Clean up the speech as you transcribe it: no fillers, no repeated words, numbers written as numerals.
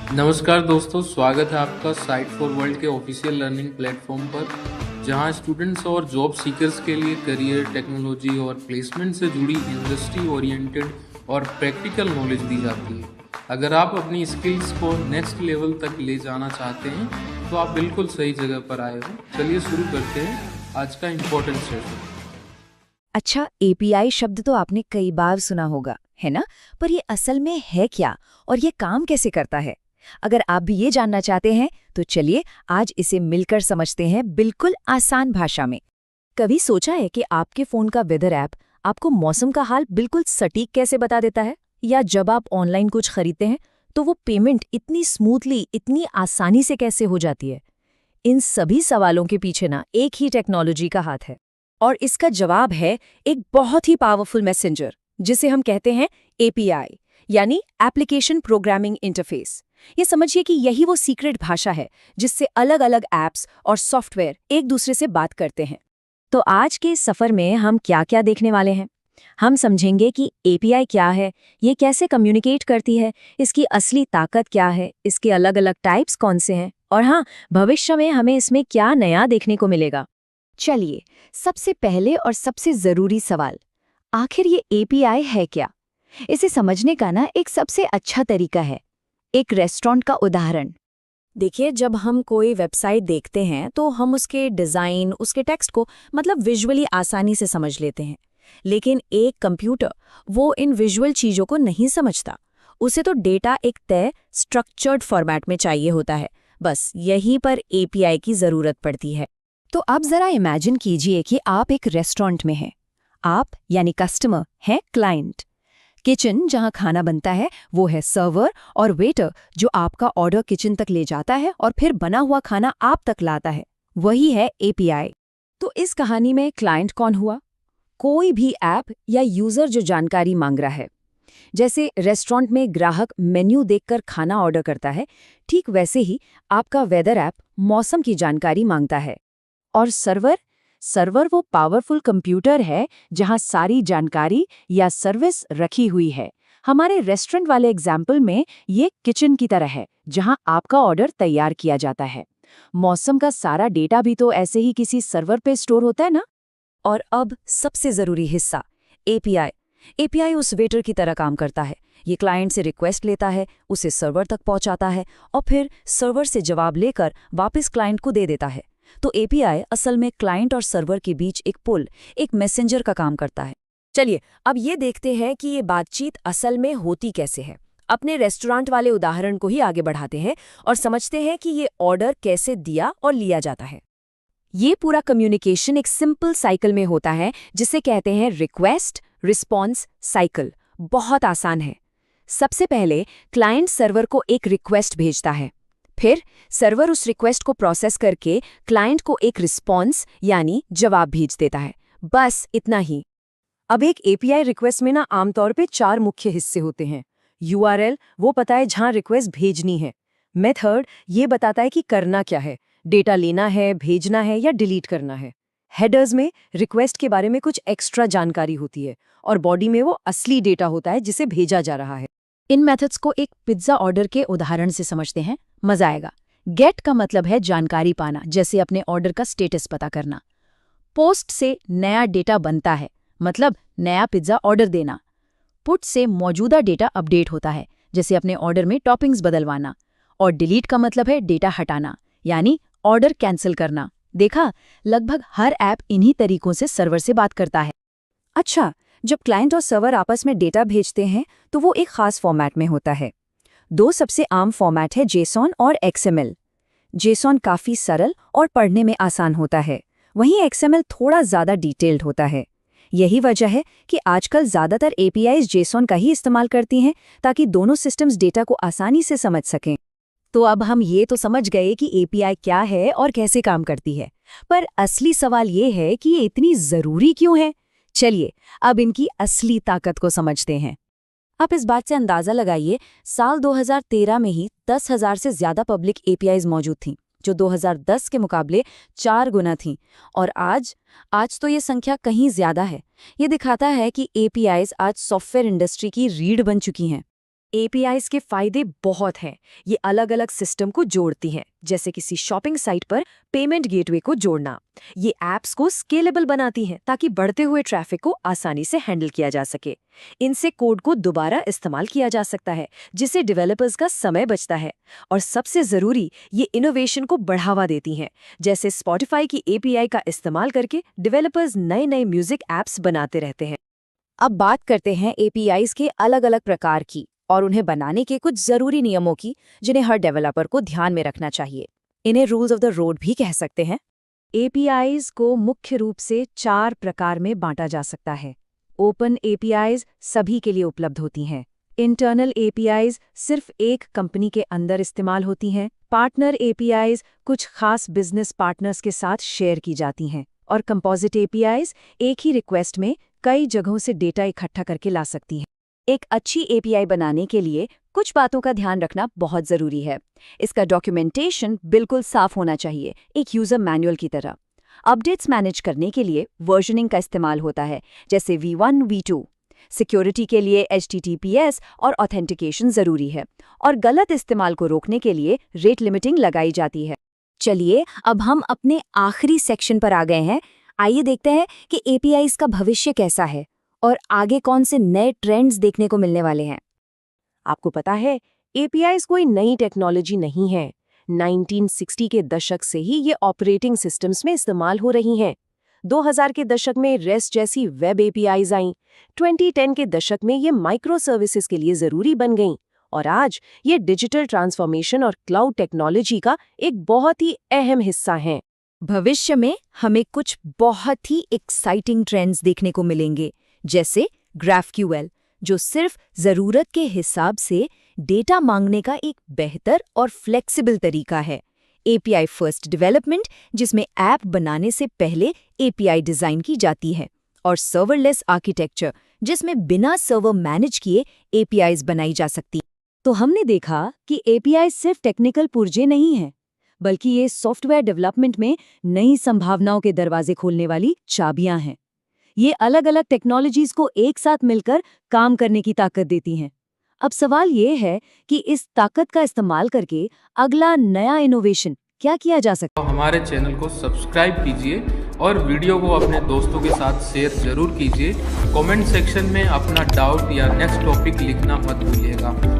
नमस्कार दोस्तों, स्वागत है आपका साइट फॉर वर्ल्ड के ऑफिशियल लर्निंग प्लेटफॉर्म पर, जहां स्टूडेंट्स और जॉब सीकर्स के लिए करियर, टेक्नोलॉजी और प्लेसमेंट से जुड़ी इंडस्ट्री ओरिएंटेड और प्रैक्टिकल नॉलेज दी जाती है। अगर आप अपनी स्किल्स को नेक्स्ट लेवल तक ले जाना चाहते हैं, तो आप बिल्कुल सही जगह पर आए हो। चलिए शुरू करते हैं आज का इम्पोर्टेंट सेशन। अच्छा, एपीआई शब्द तो आपने कई बार सुना होगा, है ना? पर ये असल में है क्या और ये काम कैसे करता है? अगर आप भी ये जानना चाहते हैं, तो चलिए आज इसे मिलकर समझते हैं बिल्कुल आसान भाषा में। कभी सोचा है कि आपके फ़ोन का वेदर ऐप आपको मौसम का हाल बिल्कुल सटीक कैसे बता देता है? या जब आप ऑनलाइन कुछ खरीदते हैं, तो वो पेमेंट इतनी स्मूथली, इतनी आसानी से कैसे हो जाती है? इन सभी सवालों के पीछे ना एक ही टेक्नोलॉजी का हाथ है। और इसका जवाब है एक बहुत ही पावरफुल मैसेंजर, जिसे हम कहते हैं एपीआई, यानी एप्लीकेशन प्रोग्रामिंग इंटरफेस। ये समझिए कि यही वो सीक्रेट भाषा है जिससे अलग अलग ऐप्स और सॉफ्टवेयर एक दूसरे से बात करते हैं। तो आज के इस सफर में हम क्या क्या देखने वाले हैं? हम समझेंगे कि एपीआई क्या है, ये कैसे कम्युनिकेट करती है, इसकी असली ताकत क्या है, इसके अलग अलग टाइप्स कौन से हैं, और हाँ, भविष्य में हमें इसमें क्या नया देखने को मिलेगा। चलिए, सबसे पहले और सबसे जरूरी सवाल, आखिर ये एपीआई है क्या? इसे समझने का ना एक सबसे अच्छा तरीका है एक रेस्टोरेंट का उदाहरण। देखिए, जब हम कोई वेबसाइट देखते हैं तो हम उसके डिज़ाइन, उसके टेक्स्ट को मतलब विजुअली आसानी से समझ लेते हैं। लेकिन एक कंप्यूटर वो इन विजुअल चीज़ों को नहीं समझता। उसे तो डेटा एक तय स्ट्रक्चर्ड फॉर्मेट में चाहिए होता है। बस यहीं पर एपीआई की ज़रूरत पड़ती है। तो अब ज़रा इमेजिन कीजिए कि आप एक रेस्टोरेंट में हैं। आप यानी कस्टमर हैं क्लाइंट। किचन जहां खाना बनता है वो है सर्वर, और वेटर जो आपका ऑर्डर किचन तक ले जाता है और फिर बना हुआ खाना आप तक लाता है, वही है एपीआई। तो इस कहानी में क्लाइंट कौन हुआ? कोई भी ऐप या यूजर जो जानकारी मांग रहा है। जैसे रेस्टोरेंट में ग्राहक मेन्यू देखकर खाना ऑर्डर करता है, ठीक वैसे ही आपका वेदर ऐप मौसम की जानकारी मांगता है। और सर्वर सर्वर वो पावरफुल कंप्यूटर है जहां सारी जानकारी या सर्विस रखी हुई है। हमारे रेस्टोरेंट वाले एग्जाम्पल में ये किचन की तरह है, जहां आपका ऑर्डर तैयार किया जाता है। मौसम का सारा डेटा भी तो ऐसे ही किसी सर्वर पे स्टोर होता है ना। और अब सबसे जरूरी हिस्सा, एपीआई। एपीआई उस वेटर की तरह काम करता है। ये क्लाइंट से रिक्वेस्ट लेता है, उसे सर्वर तक पहुंचाता है और फिर सर्वर से जवाब लेकर वापस क्लाइंट को दे देता है। तो एपीआई असल में क्लाइंट और सर्वर के बीच एक पुल, एक मैसेंजर का काम करता है। चलिए, अब ये देखते हैं कि ये बातचीत असल में होती कैसे है। अपने रेस्टोरेंट वाले उदाहरण को ही आगे बढ़ाते हैं और समझते हैं कि ये ऑर्डर कैसे दिया और लिया जाता है। ये पूरा कम्युनिकेशन एक सिंपल साइकिल में होता है, जिसे कहते हैं रिक्वेस्ट रिस्पॉन्स साइकिल। बहुत आसान है। सबसे पहले क्लाइंट सर्वर को एक रिक्वेस्ट भेजता है। फिर सर्वर उस रिक्वेस्ट को प्रोसेस करके क्लाइंट को एक रिस्पॉन्स यानी जवाब भेज देता है। बस इतना ही। अब एक एपीआई रिक्वेस्ट में ना आमतौर पे 4 मुख्य हिस्से होते हैं। यूआरएल वो पता है जहां रिक्वेस्ट भेजनी है। मेथड ये बताता है कि करना क्या है, डेटा लेना है, भेजना है या डिलीट करना है। हेडर्स में रिक्वेस्ट के बारे में कुछ एक्स्ट्रा जानकारी होती है और बॉडी में वो असली डेटा होता है जिसे भेजा जा रहा है। इन मेथड्स को एक पिज्जा ऑर्डर के उदाहरण से समझते हैं, मजा आएगा। गेट का मतलब है जानकारी पाना, जैसे अपने ऑर्डर का स्टेटस पता करना। पोस्ट से नया डेटा बनता है, मतलब नया पिज्जा ऑर्डर देना। पुट से मौजूदा डेटा अपडेट होता है, जैसे अपने ऑर्डर में टॉपिंग्स बदलवाना। और डिलीट का मतलब है डेटा हटाना, यानी ऑर्डर कैंसिल करना। देखा, लगभग हर ऐप इन्हीं तरीकों से सर्वर से बात करता है। अच्छा, जब क्लाइंट और सर्वर आपस में डेटा भेजते हैं तो वो एक खास फॉर्मेट में होता है। 2 सबसे आम फॉर्मेट है जेसॉन और एक्सएमएल। जेसॉन काफी सरल और पढ़ने में आसान होता है, वहीं एक्सएमएल थोड़ा ज्यादा डिटेल्ड होता है। यही वजह है कि आजकल ज्यादातर एपीआईज जेसॉन का ही इस्तेमाल करती हैं, ताकि दोनों सिस्टम्स डेटा को आसानी से समझ सकें। तो अब हम ये तो समझ गए कि एपीआई क्या है और कैसे काम करती है, पर असली सवाल ये है कि ये इतनी जरूरी क्यों है। चलिए, अब इनकी असली ताकत को समझते हैं। आप इस बात से अंदाजा लगाइए, साल 2013 में ही 10,000 से ज्यादा पब्लिक एपीआईज मौजूद थीं, जो 2010 के मुकाबले 4 गुना थीं। और आज तो ये संख्या कहीं ज्यादा है। ये दिखाता है कि एपीआईज आज सॉफ्टवेयर इंडस्ट्री की रीढ़ बन चुकी हैं। एपीआईज के फायदे बहुत हैं। ये अलग अलग सिस्टम को जोड़ती हैं, जैसे किसी शॉपिंग साइट पर पेमेंट गेटवे को जोड़ना। ये ऐप्स को स्केलेबल बनाती हैं ताकि बढ़ते हुए ट्रैफिक को आसानी से हैंडल किया जा सके। इनसे कोड को दोबारा इस्तेमाल किया जा सकता है, जिससे डेवलपर्स का समय बचता है। और सबसे ज़रूरी, ये इनोवेशन को बढ़ावा देती हैं। जैसे स्पॉटिफाई की एपीआई का इस्तेमाल करके डेवलपर्स नए नए म्यूजिक ऐप्स बनाते रहते हैं। अब बात करते हैं एपीआईज के अलग अलग प्रकार की और उन्हें बनाने के कुछ ज़रूरी नियमों की, जिन्हें हर डेवलपर को ध्यान में रखना चाहिए। इन्हें रूल्स ऑफ द रोड भी कह सकते हैं। एपीआईज को मुख्य रूप से 4 प्रकार में बांटा जा सकता है। ओपन एपीआईज सभी के लिए उपलब्ध होती हैं। इंटरनल एपीआईज सिर्फ एक कंपनी के अंदर इस्तेमाल होती हैं। पार्टनर एपीआईज कुछ खास बिजनेस पार्टनर्स के साथ शेयर की जाती हैं। और कंपोजिट एपीआईज एक ही रिक्वेस्ट में कई जगहों से डेटा इकट्ठा करके ला सकती हैं। एक अच्छी एपीआई बनाने के लिए कुछ बातों का ध्यान रखना बहुत ज़रूरी है। इसका डॉक्यूमेंटेशन बिल्कुल साफ होना चाहिए, एक यूज़र मैनुअल की तरह। अपडेट्स मैनेज करने के लिए वर्जनिंग का इस्तेमाल होता है, जैसे V1, V2। सिक्योरिटी के लिए HTTPS और ऑथेंटिकेशन ज़रूरी है। और गलत इस्तेमाल को रोकने के लिए रेट लिमिटिंग लगाई जाती है। चलिए, अब हम अपने आखिरी सेक्शन पर आ गए हैं। आइए देखते हैं कि एपीआईज का भविष्य कैसा है और आगे कौन से नए ट्रेंड्स देखने को मिलने वाले हैं। आपको पता है, एपीआईज कोई नई टेक्नोलॉजी नहीं है। 1960 के दशक से ही ये ऑपरेटिंग सिस्टम्स में इस्तेमाल हो रही हैं। 2000 के दशक में रेस्ट जैसी वेब एपीआईज आईं। 2010 के दशक में ये माइक्रो सर्विसेज के लिए ज़रूरी बन गईं। और आज ये डिजिटल ट्रांसफॉर्मेशन और क्लाउड टेक्नोलॉजी का एक बहुत ही अहम हिस्सा हैं। भविष्य में हमें कुछ बहुत ही एक्साइटिंग ट्रेंड्स देखने को मिलेंगे, जैसे ग्राफक्यूएल, जो सिर्फ ज़रूरत के हिसाब से डेटा मांगने का एक बेहतर और फ्लेक्सिबल तरीका है। एपीआई फर्स्ट डेवलपमेंट, जिसमें ऐप बनाने से पहले एपीआई डिज़ाइन की जाती है। और सर्वरलेस आर्किटेक्चर, जिसमें बिना सर्वर मैनेज किए एपीआईज बनाई जा सकती। तो हमने देखा कि एपीआई सिर्फ टेक्निकल पुर्जे नहीं है, बल्कि ये सॉफ्टवेयर डेवलपमेंट में नई संभावनाओं के दरवाजे खोलने वाली चाबियां हैं। ये अलग अलग टेक्नोलॉजीज को एक साथ मिलकर काम करने की ताकत देती हैं। अब सवाल ये है कि इस ताकत का इस्तेमाल करके अगला नया इनोवेशन क्या किया जा सकता है। तो हमारे चैनल को सब्सक्राइब कीजिए और वीडियो को अपने दोस्तों के साथ शेयर जरूर कीजिए। कमेंट सेक्शन में अपना डाउट या नेक्स्ट टॉपिक लिखना मत भूलिएगा।